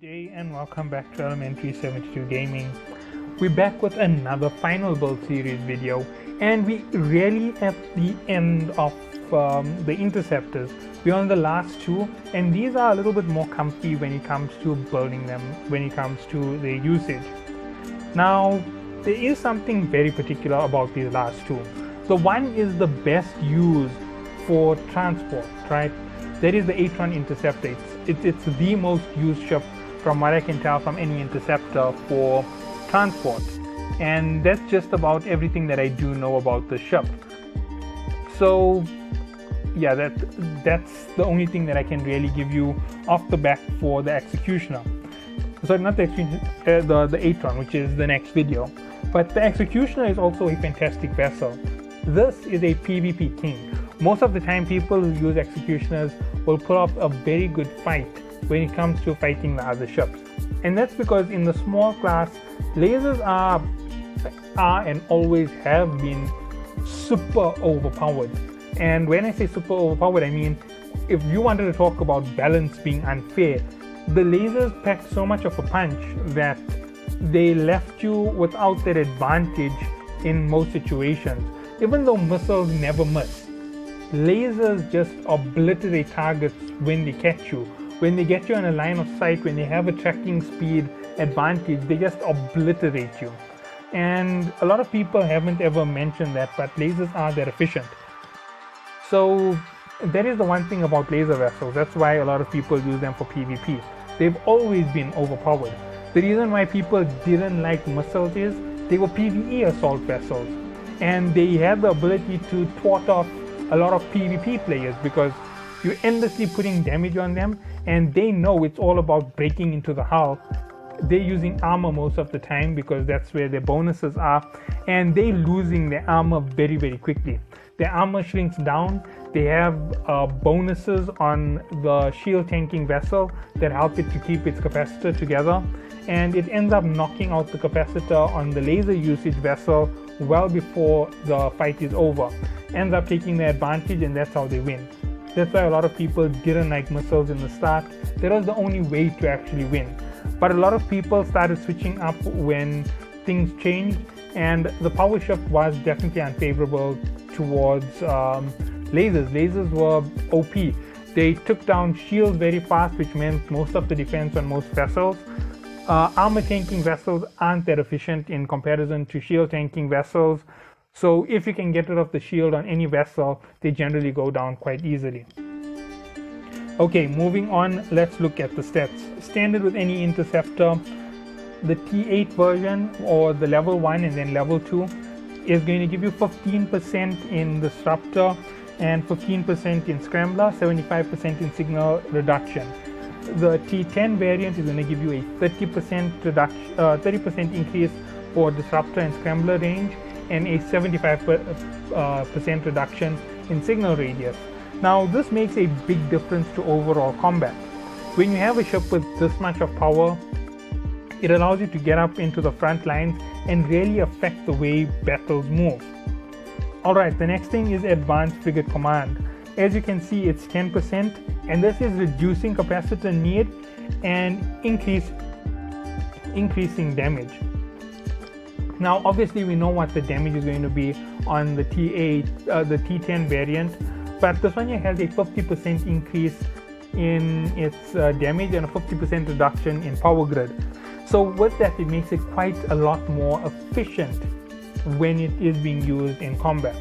Day and welcome back to Elementary 72 Gaming. We're back with another final build series video, and we really at the end of the Interceptors. We're on the last two, and these are a little bit more comfy when it comes to building them, when it comes to their usage. Now, there is something very particular about these last two. The one is the best used for transport, right? That is the Atron Interceptor. It's the most used ship from what I can tell from any Interceptor for transport, and that's just about everything that I do know about the ship. So yeah, that's the only thing that I can really give you off the back for the Executioner. Sorry, not the Executioner, the Atron, which is the next video. But the Executioner is also a fantastic vessel. This is a PvP king. Most of the time people who use Executioners will pull off a very good fight when it comes to fighting the other ships, and that's because in the small class, lasers are and always have been super overpowered. And when I say super overpowered, I mean if you wanted to talk about balance being unfair, the lasers packed so much of a punch that they left you without that advantage in most situations. Even though missiles never miss, lasers just obliterate targets when they catch you. When they get you on a line of sight, when they have a tracking speed advantage, they just obliterate you. And a lot of people haven't ever mentioned that, but lasers are that efficient. So that is the one thing about laser vessels. That's why a lot of people use them for PvP. They've always been overpowered. The reason why people didn't like missiles is they were PvE assault vessels, and they had the ability to thwart off a lot of PvP players because you're endlessly putting damage on them, and they know it's all about breaking into the hull. They're using armor most of the time because that's where their bonuses are, and they're losing their armor very, very quickly. Their armor shrinks down. They have bonuses on the shield tanking vessel that help it to keep its capacitor together, and it ends up knocking out the capacitor on the laser usage vessel well before the fight is over. Ends up taking the advantage, and that's how they win. That's why a lot of people didn't like missiles in the start. That was the only way to actually win. But a lot of people started switching up when things changed, and the power shift was definitely unfavorable towards lasers. Lasers were OP. They took down shields very fast, which meant most of the defense on most vessels. Armor tanking vessels aren't that efficient in comparison to shield tanking vessels. So if you can get rid of the shield on any vessel, they generally go down quite easily. Okay, moving on, let's look at the stats. Standard with any Interceptor, the T8 version or the level 1 and then level 2 is going to give you 15% in Disruptor and 15% in Scrambler, 75% in signal reduction. The T10 variant is going to give you a 30% increase for Disruptor and Scrambler range, and a 75% reduction in signal radius. Now this makes a big difference to overall combat. When you have a ship with this much of power, it allows you to get up into the front lines and really affect the way battles move. Alright, the next thing is Advanced Frigate Command. As you can see, it's 10%, and this is reducing capacitor need and increasing damage. Now obviously we know what the damage is going to be on the the T10 variant, but this one here has a 50% increase in its damage and a 50% reduction in power grid. So with that, it makes it quite a lot more efficient when it is being used in combat.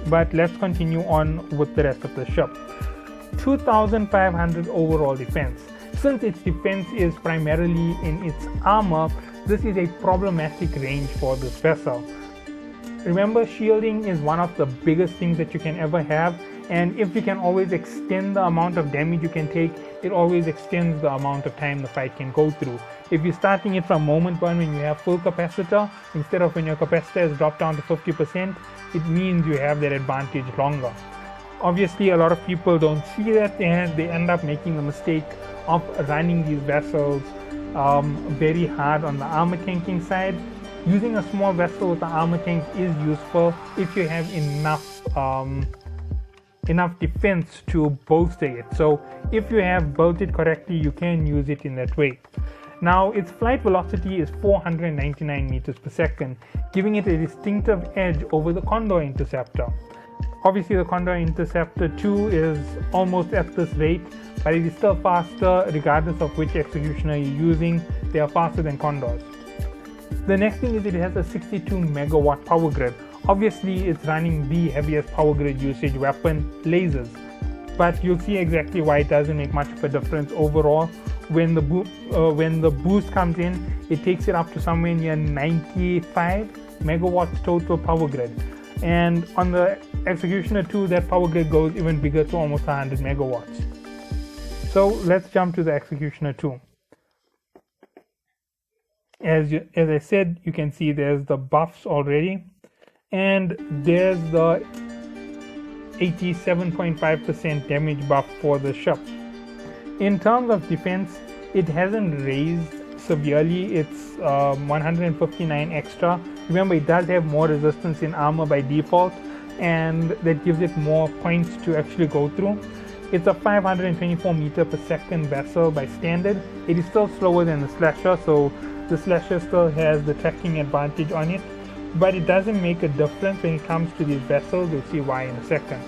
But let's continue on with the rest of the ship. 2500 overall defense. Since its defense is primarily in its armor, this is a problematic range for this vessel. Remember, shielding is one of the biggest things that you can ever have, and if you can always extend the amount of damage you can take, it always extends the amount of time the fight can go through. If you're starting it from moment one when you have full capacitor, instead of when your capacitor has dropped down to 50%, it means you have that advantage longer. Obviously, a lot of people don't see that, and they end up making the mistake of running these vessels very hard on the armor tanking side. Using a small vessel with the armor tank is useful if you have enough defense to bolster it. So if you have built it correctly, you can use it in that way. Now its flight velocity is 499 meters per second, giving it a distinctive edge over the Condor Interceptor. Obviously the Condor Interceptor 2 is almost at this rate, but it is still faster regardless of which executioner you're using. They are faster than Condors. The next thing is it has a 62 megawatt power grid. Obviously it's running the heaviest power grid usage weapon, lasers, but you'll see exactly why it doesn't make much of a difference overall. When the boost comes in, it takes it up to somewhere near 95 megawatts total power grid, and on the Executioner 2 that power grid goes even bigger to almost 100 megawatts. So let's jump to the Executioner 2. As I said, you can see there's the buffs already, and there's the 87.5% damage buff for the ship. In terms of defense, it hasn't raised severely. It's 159 extra. Remember, it does have more resistance in armor by default, and that gives it more points to actually go through. It's a 524 meter per second vessel by standard. It is still slower than the Slasher, so the Slasher still has the tracking advantage on it, but it doesn't make a difference when it comes to these vessels. You'll see why in a second.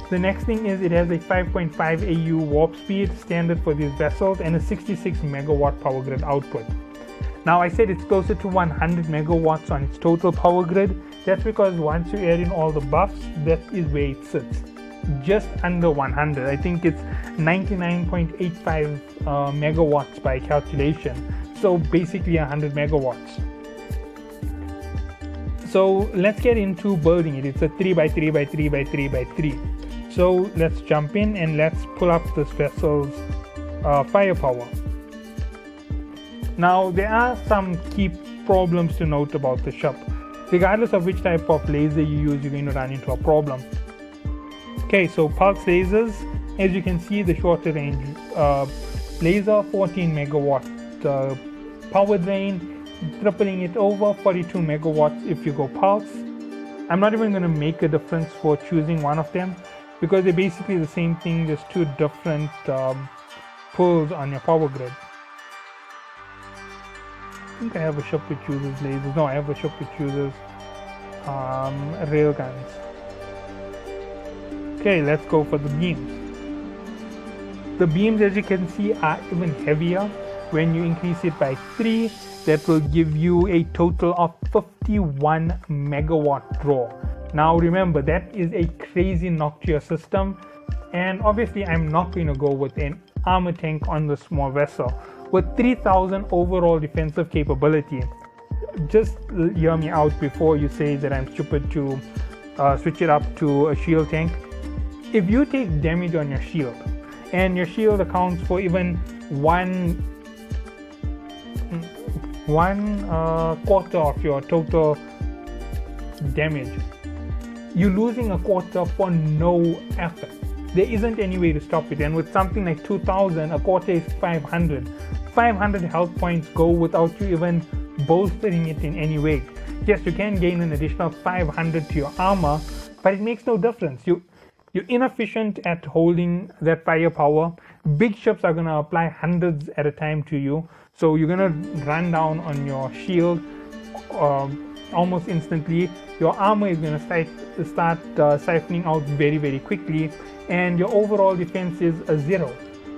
The next thing is it has a 5.5 AU warp speed standard for these vessels and a 66 megawatt power grid output. Now I said it's closer to 100 megawatts on its total power grid. That's because once you add in all the buffs, that is where it sits. Just under 100. I think it's 99.85 megawatts by calculation. So basically 100 megawatts. So let's get into building it. It's a 3x3x3x3x3. So let's jump in and let's pull up this vessel's firepower. Now there are some key problems to note about the ship. Regardless of which type of laser you use, you're going to run into a problem. Okay, so pulse lasers, as you can see, the shorter range laser, 14 megawatt power drain, tripling it over 42 megawatts if you go pulse. I'm not even going to make a difference for choosing one of them, because they're basically the same thing, just two different pulls on your power grid. I think I have a ship which uses lasers. No, I have a ship which uses railguns. Okay, let's go for the beams. The beams, as you can see, are even heavier. When you increase it by 3, that will give you a total of 51 megawatt draw. Now remember, that is a crazy knock to your system, and obviously I'm not going to go with an armor tank on the small vessel. With 3000 overall defensive capability, just hear me out before you say that I'm stupid to switch it up to a shield tank. If you take damage on your shield, and your shield accounts for even one quarter of your total damage, you're losing a quarter for no effort. There isn't any way to stop it, and with something like 2000, a quarter is 500. 500 health points go without you even bolstering it in any way. Yes, you can gain an additional 500 to your armor, but it makes no difference. You're inefficient at holding that firepower. Big ships are going to apply hundreds at a time to you, so you're going to run down on your shield almost instantly. Your armor is going to start siphoning out very, very quickly, and your overall defense is a 0.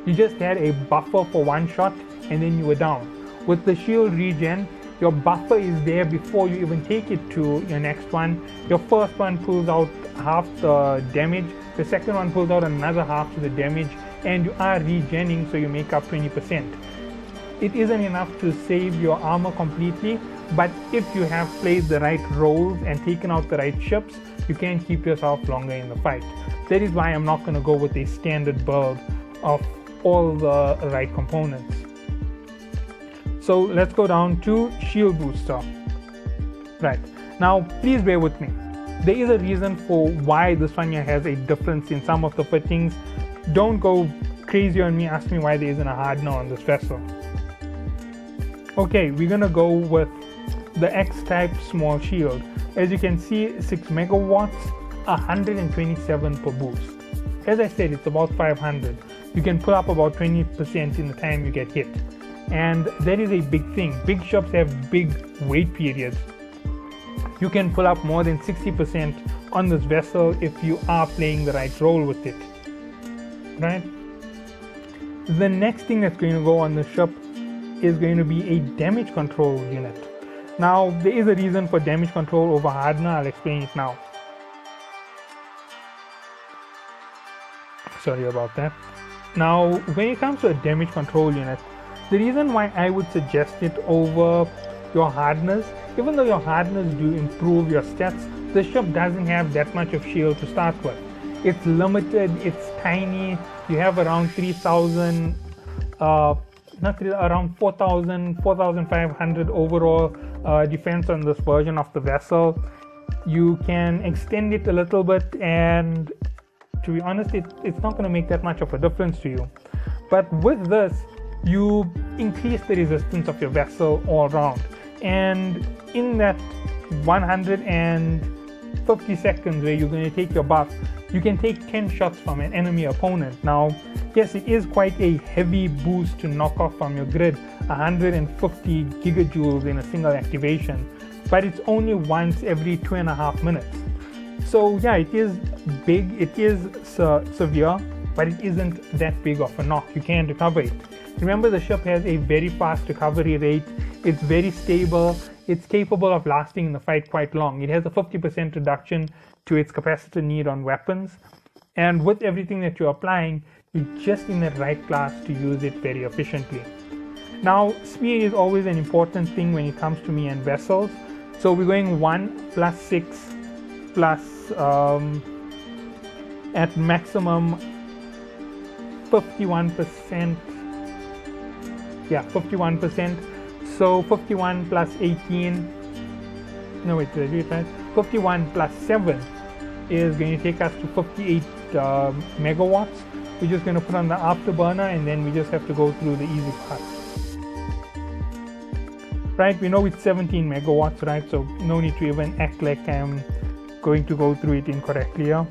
You just had a buffer for one shot and then you were down. With the shield regen, your buffer is there before you even take it to your next one. Your first one pulls out half the damage, the second one pulls out another half to the damage, and you are regenning, so you make up 20%. It isn't enough to save your armor completely, but if you have played the right roles and taken out the right ships, you can keep yourself longer in the fight. That is why I'm not going to go with a standard build of all the right components. So let's go down to shield booster. Right, now please bear with me. There is a reason for why this one here has a difference in some of the fittings. Don't go crazy on me, ask me why there isn't a hardener on this vessel. Okay, we're gonna go with the X-type small shield. As you can see, 6 megawatts, 127 per boost. As I said, it's about 500. you can pull up about 20% in the time you get hit. And that is a big thing. Big ships have big wait periods. You can pull up more than 60% on this vessel if you are playing the right role with it, right? The next thing that's going to go on the ship is going to be a damage control unit. Now, there is a reason for damage control over hardener. I'll explain it now. Sorry about that. Now, when it comes to a damage control unit, the reason why I would suggest it over your hardeners, even though your hardeners do improve your stats, the ship doesn't have that much of shield to start with. It's limited, it's tiny. You have around 3,000, around 4,000, 4,500 overall defense on this version of the vessel. You can extend it a little bit, and to be honest, it's not going to make that much of a difference to you. But with this, you increase the resistance of your vessel all around. And in that 150 seconds where you're going to take your buff, you can take 10 shots from an enemy opponent. Now, yes, it is quite a heavy boost to knock off from your grid, 150 gigajoules in a single activation, but it's only once every 2.5 minutes. So yeah, it is big, it is severe, but it isn't that big of a knock. You can recover it. Remember, the ship has a very fast recovery rate. It's very stable. It's capable of lasting in the fight quite long. It has a 50% reduction to its capacitor need on weapons. And with everything that you're applying, you're just in the right class to use it very efficiently. Now, speed is always an important thing when it comes to me and vessels. So we're going 1 plus 6 plus at maximum 51%. Yeah, 51%. So 51 plus 18. No, wait, did I do it right? 51 plus 7 is going to take us to 58 megawatts. We're just going to put on the afterburner, and then we just have to go through the easy part. Right, we know it's 17 megawatts, right? So no need to even act like I'm going to go through it incorrectly here.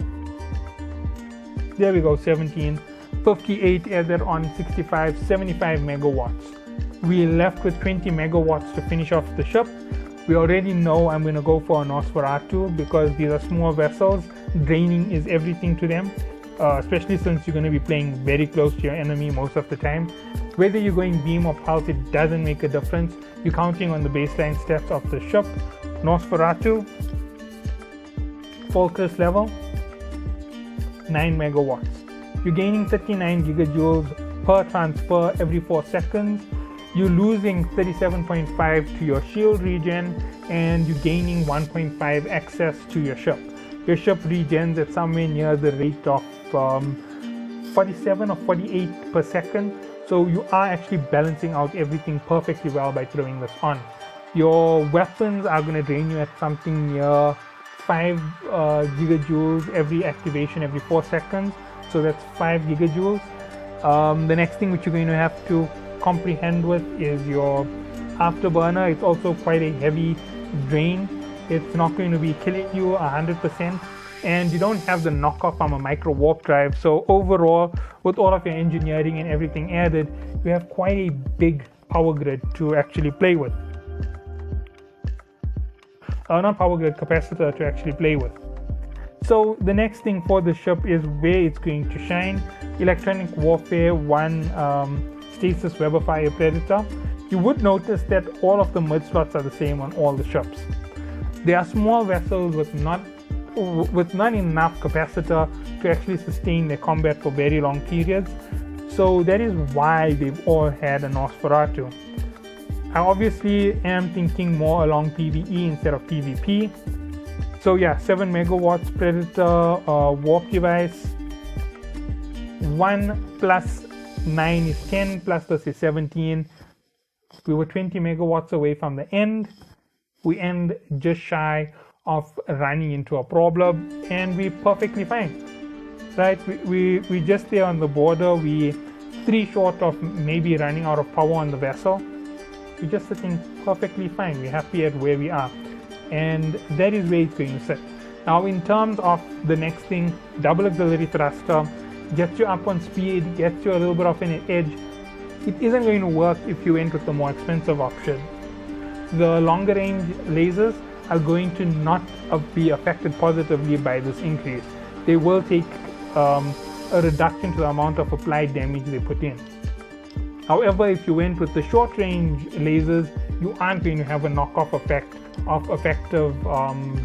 There we go, 17. 58 added on 65, 75 megawatts. We're left with 20 megawatts to finish off the ship. We already know I'm going to go for a Nosferatu because these are small vessels. Draining is everything to them, especially since you're going to be playing very close to your enemy most of the time. Whether you're going beam or pulse, it doesn't make a difference. You're counting on the baseline stats of the ship. Nosferatu, focus level, 9 megawatts. You're gaining 39 gigajoules per transfer every 4 seconds. You're losing 37.5 to your shield regen, and you're gaining 1.5 access to your ship. Your ship regens at somewhere near the rate of 47 or 48 per second. So you are actually balancing out everything perfectly well by throwing this on. Your weapons are going to drain you at something near 5 gigajoules every activation every 4 seconds. So that's 5 gigajoules. The next thing which you're going to have to comprehend with is your afterburner. It's also quite a heavy drain. It's not going to be killing you 100%, and you don't have the knockoff from a micro warp drive. So overall, with all of your engineering and everything added, you have quite a big power grid to actually play with. Not power grid, capacitor to actually play with. So the next thing for the ship is where it's going to shine. Electronic Warfare 1 Stasis Weberfire Predator. You would notice that all of the mid slots are the same on all the ships. They are small vessels with not enough capacitor to actually sustain their combat for very long periods. So that is why they've all had a Nosferatu. I obviously am thinking more along PvE instead of PvP. So yeah, 7 megawatts Predator warp device. 1 plus 9 is 10, plus this is 17. We were 20 megawatts away from the end. We end just shy of running into a problem, and we're perfectly fine. Right? We just there on the border. We 3 short of maybe running out of power on the vessel. We're just sitting perfectly fine. We're happy at where we are. And that is where it's going to sit. Now, in terms of the next thing, double auxiliary thruster. gets you up on speed, gets you a little bit of an edge. It isn't going to work if you went with the more expensive option. The longer range lasers are going to not be affected positively by this increase. They will take a reduction to the amount of applied damage they put in. However, if you went with the short range lasers, you aren't going to have a knockoff effect of effective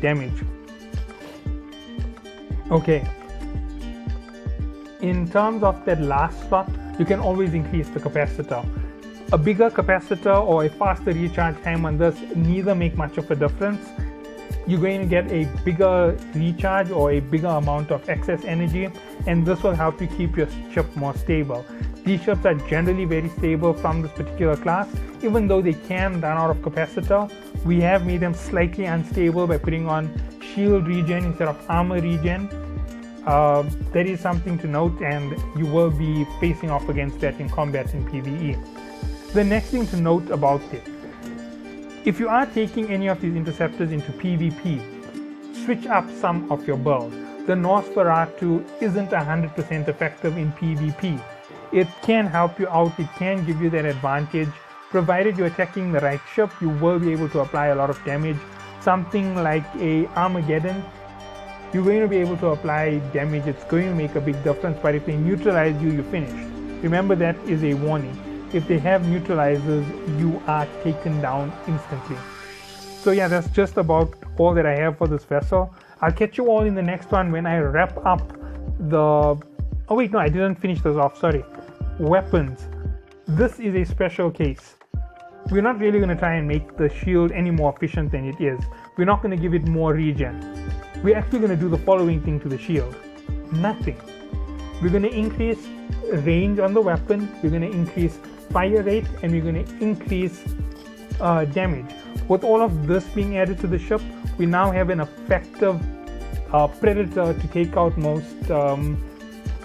damage. Okay, in terms of that last slot, you can always increase the capacitor. A bigger capacitor or a faster recharge time on this neither make much of a difference. You're going to get a bigger recharge or a bigger amount of excess energy, and this will help you keep your chip more stable. These chips are generally very stable from this particular class. Even though they can run out of capacitor, we have made them slightly unstable by putting on shield regen instead of armor regen. That is something to note, and you will be facing off against that in combat in PvE. The next thing to note about this, if you are taking any of these interceptors into PvP, switch up some of your builds. The Nosferatu isn't 100% effective in PvP. It can help you out, it can give you that advantage. Provided you're attacking the right ship, you will be able to apply a lot of damage. Something like a Armageddon, you're going to be able to apply damage, it's going to make a big difference, but if they neutralize you, you're finished. Remember, that is a warning. If they have neutralizers, you are taken down instantly. So yeah, that's just about all that I have for this vessel. I'll catch you all in the next one when I wrap up the... Oh wait, no, I didn't finish this off, sorry. Weapons. This is a special case. We're not really going to try and make the shield any more efficient than it is. We're not going to give it more regen. We're actually going to do the following thing to the shield. Nothing. We're going to increase range on the weapon, we're going to increase fire rate, and we're going to increase damage. With all of this being added to the ship, we now have an effective predator to take out most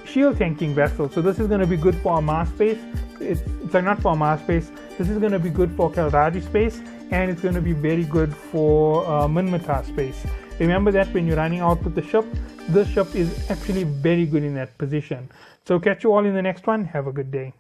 shield tanking vessels. So this is going to be good for our Mars space. It's not for our Mars space. This is going to be good for Kelradi space, and it's going to be very good for Minmatar space. Remember that when you're running out with the ship, this ship is actually very good in that position. So catch you all in the next one. Have a good day.